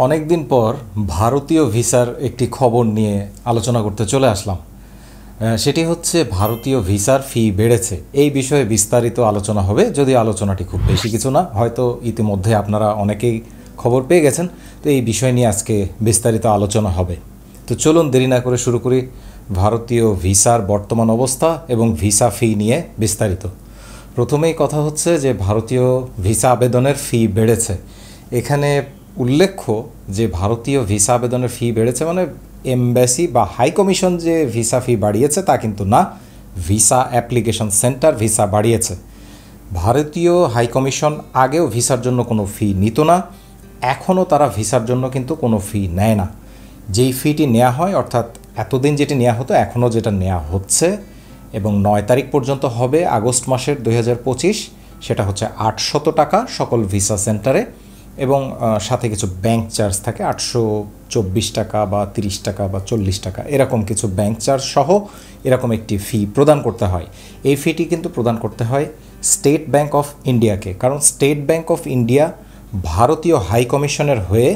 অনেক দিন পর ভারতীয় ভিসার একটি খবর নিয়ে আলোচনা করতে চলে আসলাম। সেটি হচ্ছে ভারতীয় ভিসার ফি বেড়েছে। এই বিষয়ে বিস্তারিত আলোচনা হবে, যদি আলোচনাটি খুব বেশি কিছু না, হয়তো ইতিমধ্যে আপনারা অনেকেই খবর পেয়ে গেছেন। তো এই বিষয় নিয়ে আজকে বিস্তারিত আলোচনা হবে। তো চলুন দেরি না করে শুরু করি ভারতীয় ভিসার বর্তমান অবস্থা এবং ভিসা ফি নিয়ে বিস্তারিত। প্রথমেই কথা হচ্ছে যে ভারতীয় ভিসা আবেদনের ফি বেড়েছে। এখানে উল্লেখ্য যে ভারতীয় ভিসা আবেদনের ফি বেড়েছে মানে এমবাসি বা হাই কমিশন যে ভিসা ফি বাড়িয়েছে তা কিন্তু না, ভিসা অ্যাপ্লিকেশন সেন্টার ভিসা বাড়িয়েছে। ভারতীয় হাই কমিশন আগেও ভিসার জন্য কোনো ফি নিত না, এখনও তারা ভিসার জন্য কিন্তু কোনো ফি নেয় না। যেই ফিটি নেওয়া হয়, অর্থাৎ এতদিন যেটি নেওয়া হতো এখনও যেটা নেওয়া হচ্ছে এবং ৯ তারিখ পর্যন্ত হবে আগস্ট মাসের ২০২৫, সেটা হচ্ছে ৮০০ টাকা সকল ভিসা সেন্টারে, এবং সাথে কিছু ব্যাংক চার্জ থাকে ৮২৪ টাকা বা ৩০ টাকা বা ৪০ টাকা, এরকম কিছু ব্যাংক চার্জ সহ এরকম একটি ফি প্রদান করতে হয়। এই ফিটি কিন্তু প্রদান করতে হয় স্টেট ব্যাংক অফ ইন্ডিয়াকে, কারণ স্টেট ব্যাংক অফ ইন্ডিয়া ভারতীয় হাই কমিশনের হয়ে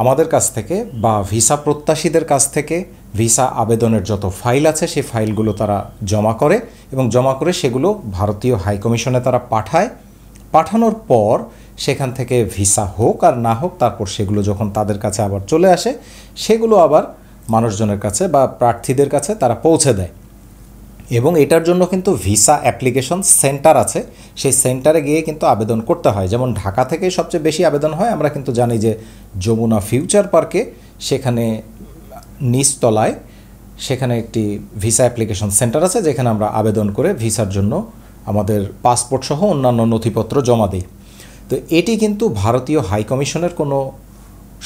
আমাদের কাছ থেকে বা ভিসা প্রত্যাশীদের কাছ থেকে ভিসা আবেদনের যত ফাইল আছে সেই ফাইলগুলো তারা জমা করে এবং জমা করে সেগুলো ভারতীয় হাই কমিশনে তারা পাঠায়। পাঠানোর পর সেখান থেকে ভিসা হোক আর না হোক, তারপর সেগুলো যখন তাদের কাছে আবার চলে আসে সেগুলো আবার মানুষজনের কাছে বা প্রার্থীদের কাছে তারা পৌঁছে দেয়। এবং এটার জন্য কিন্তু ভিসা অ্যাপ্লিকেশন সেন্টার আছে, সেই সেন্টারে গিয়ে কিন্তু আবেদন করতে হয়। যেমন ঢাকা থেকে সবচেয়ে বেশি আবেদন হয়, আমরা কিন্তু জানি যে যমুনা ফিউচার পার্কে সেখানে নিচতলায় সেখানে একটি ভিসা অ্যাপ্লিকেশন সেন্টার আছে, যেখানে আমরা আবেদন করে ভিসার জন্য আমাদের পাসপোর্ট সহ অন্যান্য নথিপত্র জমা দিই। তো এটি কিন্তু ভারতীয় হাই কমিশনের কোনো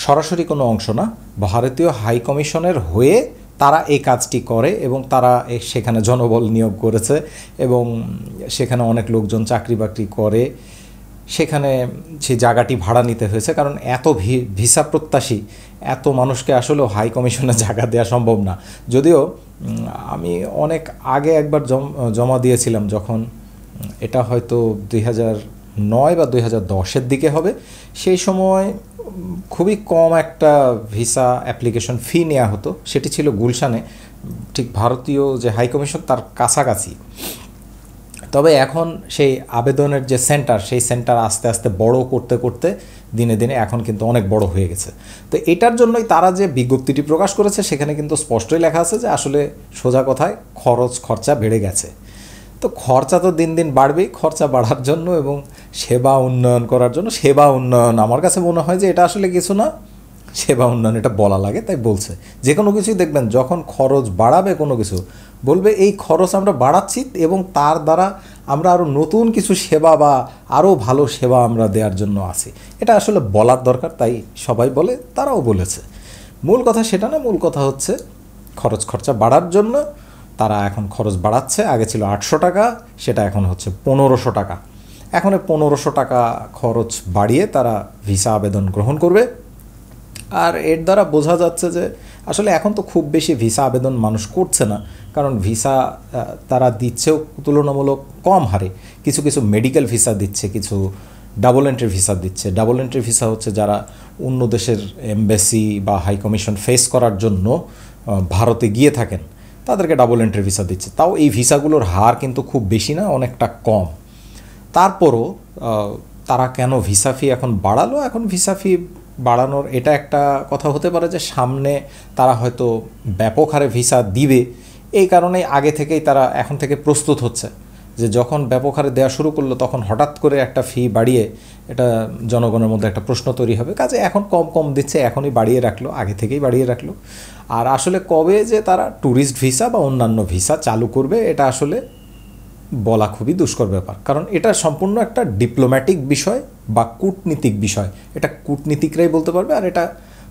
সরাসরি কোনো অংশ না, ভারতীয় হাই কমিশনের হয়ে তারা এই কাজটি করে এবং তারা সেখানে জনবল নিয়োগ করেছে এবং সেখানে অনেক লোকজন চাকরি বাকরি করে। সেখানে সেই জায়গাটি ভাড়া নিতে হয়েছে, কারণ এত ভিসা প্রত্যাশী এত মানুষকে আসলেও হাই কমিশনে জায়গা দেওয়া সম্ভব না। যদিও আমি অনেক আগে একবার জমা দিয়েছিলাম, যখন এটা হয়তো ২০০৯ বা ২০১০-এর দিকে হবে, সেই সময় খুবই কম একটা ভিসা অ্যাপ্লিকেশন ফি নেওয়া হতো। সেটি ছিল গুলশানে, ঠিক ভারতীয় যে হাই কমিশন তার কাছাকাছি। তবে এখন সেই আবেদনের যে সেন্টার, সেই সেন্টার আস্তে আস্তে বড় করতে করতে দিনে দিনে এখন কিন্তু অনেক বড় হয়ে গেছে। তো এটার জন্যই তারা যে বিজ্ঞপ্তিটি প্রকাশ করেছে সেখানে কিন্তু স্পষ্টই লেখা আছে যে আসলে সোজা কথায় খরচা বেড়ে গেছে। তো খরচা তো দিন দিন বাড়বেই, খরচা বাড়ার জন্য এবং সেবা উন্নয়ন করার জন্য। সেবা উন্নয়ন আমার কাছে মনে হয় যে এটা আসলে কিছু না, সেবা উন্নয়ন এটা বলা লাগে তাই বলছে। যে কোনো কিছুই দেখবেন যখন খরচ বাড়াবে কোনো কিছু, বলবে এই খরচ আমরা বাড়াচ্ছি এবং তার দ্বারা আমরা আরও নতুন কিছু সেবা বা আরও ভালো সেবা আমরা দেওয়ার জন্য আছি। এটা আসলে বলার দরকার, তাই সবাই বলে, তারাও বলেছে। মূল কথা সেটা না, মূল কথা হচ্ছে খরচা বাড়ার জন্য তারা এখন খরচ বাড়াচ্ছে। আগে ছিল ৮০০ টাকা, সেটা এখন হচ্ছে ১৫০০ টাকা। এখন ১৫০০ টাকা খরচ বাড়িয়ে তারা ভিসা আবেদন গ্রহণ করবে। আর এর দ্বারা বোঝা যাচ্ছে যে আসলে এখন তো খুব বেশি ভিসা আবেদন মানুষ করছে না, কারণ ভিসা তারা দিচ্ছেও তুলনামূলক কম হারে। কিছু কিছু মেডিকেল ভিসা দিচ্ছে, কিছু ডাবল এন্ট্রি ভিসা দিচ্ছে। ডাবল এন্ট্রি ভিসা হচ্ছে যারা অন্য দেশের এমবাসি বা হাই কমিশন ফেস করার জন্য ভারতে গিয়ে থাকেন, তাদেরকে ডাবল এন্ট্রি ভিসা দিচ্ছে। তাও এই ভিসাগুলোর হার কিন্তু খুব বেশি না, অনেকটা কম। তারপরও তারা কেন ভিসা ফি এখন বাড়ালো? এখন ভিসা ফি বাড়ানোর এটা একটা কথা হতে পারে যে সামনে তারা হয়তো ব্যাপক হারে ভিসা দিবে, এই কারণেই আগে থেকেই তারা এখন থেকে প্রস্তুত হচ্ছে যে যখন ব্যাপক হারে দেওয়া শুরু করলো তখন হঠাৎ করে একটা ফি বাড়িয়ে এটা জনগণের মধ্যে একটা প্রশ্ন তৈরি হবে। কাজে এখন কম কম দিচ্ছে, এখনই বাড়িয়ে রাখলো, আগে থেকেই বাড়িয়ে রাখলো। আর আসলে কবে যে তারা ট্যুরিস্ট ভিসা বা অন্যান্য ভিসা চালু করবে এটা আসলে বলা খুবই দুষ্কর ব্যাপার, কারণ এটা সম্পূর্ণ একটা ডিপ্লোম্যাটিক বিষয় বা কূটনীতিক বিষয়। এটা কূটনীতিকরাই বলতে পারবে, আর এটা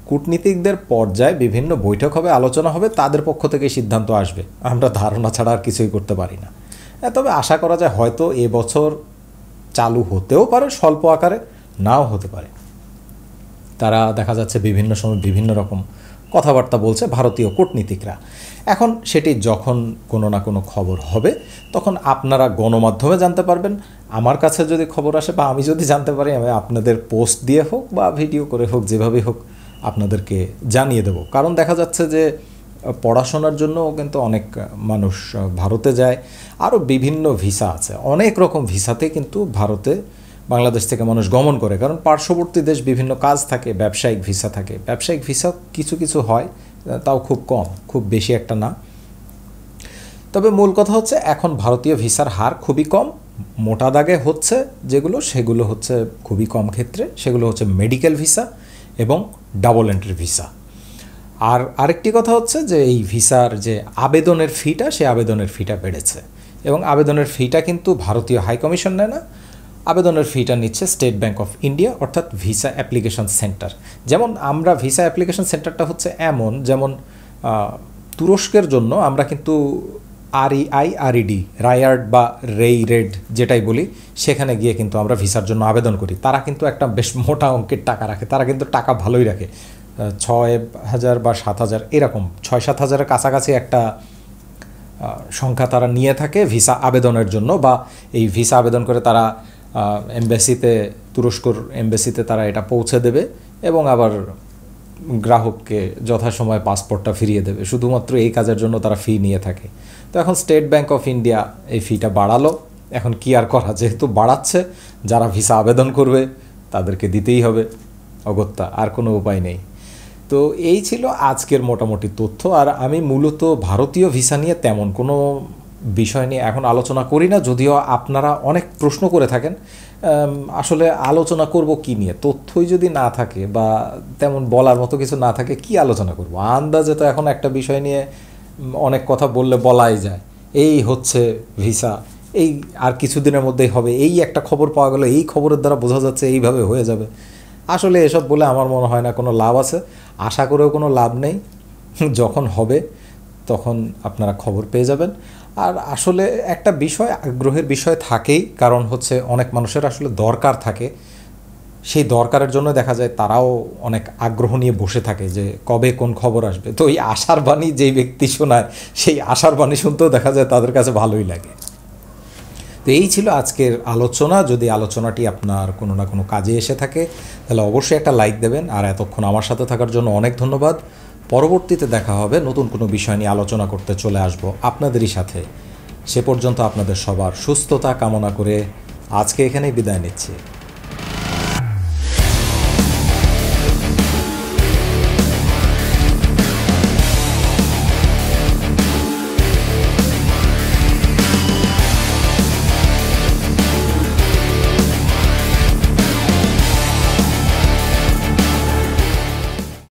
কূটনীতিকদের পর্যায়ে বিভিন্ন বৈঠক হবে, আলোচনা হবে, তাদের পক্ষ থেকে সিদ্ধান্ত আসবে। আমরা ধারণা ছাড়া আর কিছুই করতে পারি না। তবে আশা করা যায় হয়তো এবছর চালু হতেও পারে, স্বল্প আকারে, নাও হতে পারে। তারা দেখা যাচ্ছে বিভিন্ন সময় বিভিন্ন রকম কথাবার্তা বলছে ভারতীয় কূটনীতিকরা। এখন সেটি যখন কোনো না কোনো খবর হবে তখন আপনারা গণমাধ্যমে জানতে পারবেন। আমার কাছে যদি খবর আসে বা আমি যদি জানতে পারি, আমি আপনাদের পোস্ট দিয়ে হোক বা ভিডিও করে হোক, যেভাবেই হোক আপনাদেরকে জানিয়ে দেব। কারণ দেখা যাচ্ছে যে পড়াশোনার জন্য কিন্তু অনেক মানুষ ভারতে যায়, আরও বিভিন্ন ভিসা আছে, অনেক রকম ভিসাতে কিন্তু ভারতে বাংলাদেশ থেকে মানুষ গমন করে। কারণ পার্শ্ববর্তী দেশ বিভিন্ন কাজ থাকে, ব্যবসায়িক ভিসা থাকে, ব্যবসায়িক ভিসা কিছু কিছু হয়, তাও খুব কম, খুব বেশি একটা না। তবে মূল কথা হচ্ছে এখন ভারতীয় ভিসার হার খুবই কম। মোটা দাগে হচ্ছে যেগুলো, সেগুলো হচ্ছে খুবই কম ক্ষেত্রে, সেগুলো হচ্ছে মেডিকেল ভিসা এবং ডাবল এন্ট্রি ভিসা। আর আরেকটি কথা হচ্ছে যে এই ভিসার যে আবেদনের ফিটা, সেই আবেদনের ফিটা বেড়েছে, এবং আবেদনের ফিটা কিন্তু ভারতীয় হাইকমিশন নেয় না, আবেদনের ফিটা নিচ্ছে স্টেট ব্যাংক অফ ইন্ডিয়া, অর্থাৎ ভিসা অ্যাপ্লিকেশন সেন্টার। যেমন আমরা ভিসা অ্যাপ্লিকেশন সেন্টারটা হচ্ছে এমন, যেমন তুরস্কের জন্য আমরা কিন্তু REI রায়ার্ড বা রেড যেটাই বলি, সেখানে গিয়ে কিন্তু আমরা ভিসার জন্য আবেদন করি। তারা কিন্তু একটা বেশ মোটা অঙ্কের টাকা রাখে, তারা কিন্তু টাকা ভালোই রাখে, 6,000 বা 7,000 এরকম, 6-7 হাজারের কাছাকাছি একটা সংখ্যা তারা নিয়ে থাকে ভিসা আবেদনের জন্য। বা এই ভিসা আবেদন করে তারা এমবাসিতে, তুরস্কর এমবাসিতে তারা এটা পৌঁছে দেবে এবং আবার গ্রাহককে যথাসময়ে পাসপোর্টটা ফিরিয়ে দেবে। শুধুমাত্র এই কাজের জন্য তারা ফি নিয়ে থাকে। তো এখন স্টেট ব্যাংক অফ ইন্ডিয়া এই ফিটা বাড়ালো। এখন কি আর করা, যেহেতু বাড়াচ্ছে, যারা ভিসা আবেদন করবে তাদেরকে দিতেই হবে, অগত্যা, আর কোনো উপায় নেই। তো এই ছিল আজকের মোটামুটি তথ্য। আর আমি মূলত ভারতীয় ভিসা নিয়ে তেমন কোনো বিষয় নিয়ে এখন আলোচনা করি না, যদিও আপনারা অনেক প্রশ্ন করে থাকেন। আসলে আলোচনা করব কি নিয়ে, তথ্যই যদি না থাকে বা তেমন বলার মতো কিছু না থাকে, কি আলোচনা করব? আন্দাজে তো এখন একটা বিষয় নিয়ে অনেক কথা বললে বলাই যায়, এই হচ্ছে ভিসা, এই আর কিছুদিনের মধ্যেই হবে, এই একটা খবর পাওয়া গেল, এই খবরের দ্বারা বোঝা যাচ্ছে এইভাবে হয়ে যাবে। আসলে এসব বলে আমার মনে হয় না কোনো লাভ আছে, আশা করেও কোনো লাভ নেই। যখন হবে তখন আপনারা খবর পেয়ে যাবেন। আর আসলে একটা বিষয়, আগ্রহের বিষয় থাকেই, কারণ হচ্ছে অনেক মানুষের আসলে দরকার থাকে, সেই দরকারের জন্য দেখা যায় তারাও অনেক আগ্রহ নিয়ে বসে থাকে যে কবে কোন খবর আসবে। তো এই আশার বাণী যেই ব্যক্তি শোনায়, সেই আশার বাণী শুনতেও দেখা যায় তাদের কাছে ভালোই লাগে। তো এই ছিল আজকের আলোচনা। যদি আলোচনাটি আপনার কোনো না কোনো কাজে এসে থাকে তাহলে অবশ্যই একটা লাইক দেবেন। আর এতক্ষণ আমার সাথে থাকার জন্য অনেক ধন্যবাদ। পরবর্তীতে দেখা হবে, নতুন কোনো বিষয় নিয়ে আলোচনা করতে চলে আসব আপনাদেরই সাথে। সে পর্যন্ত আপনাদের সবার সুস্থতা কামনা করে আজকে এখানেই বিদায় নিচ্ছি।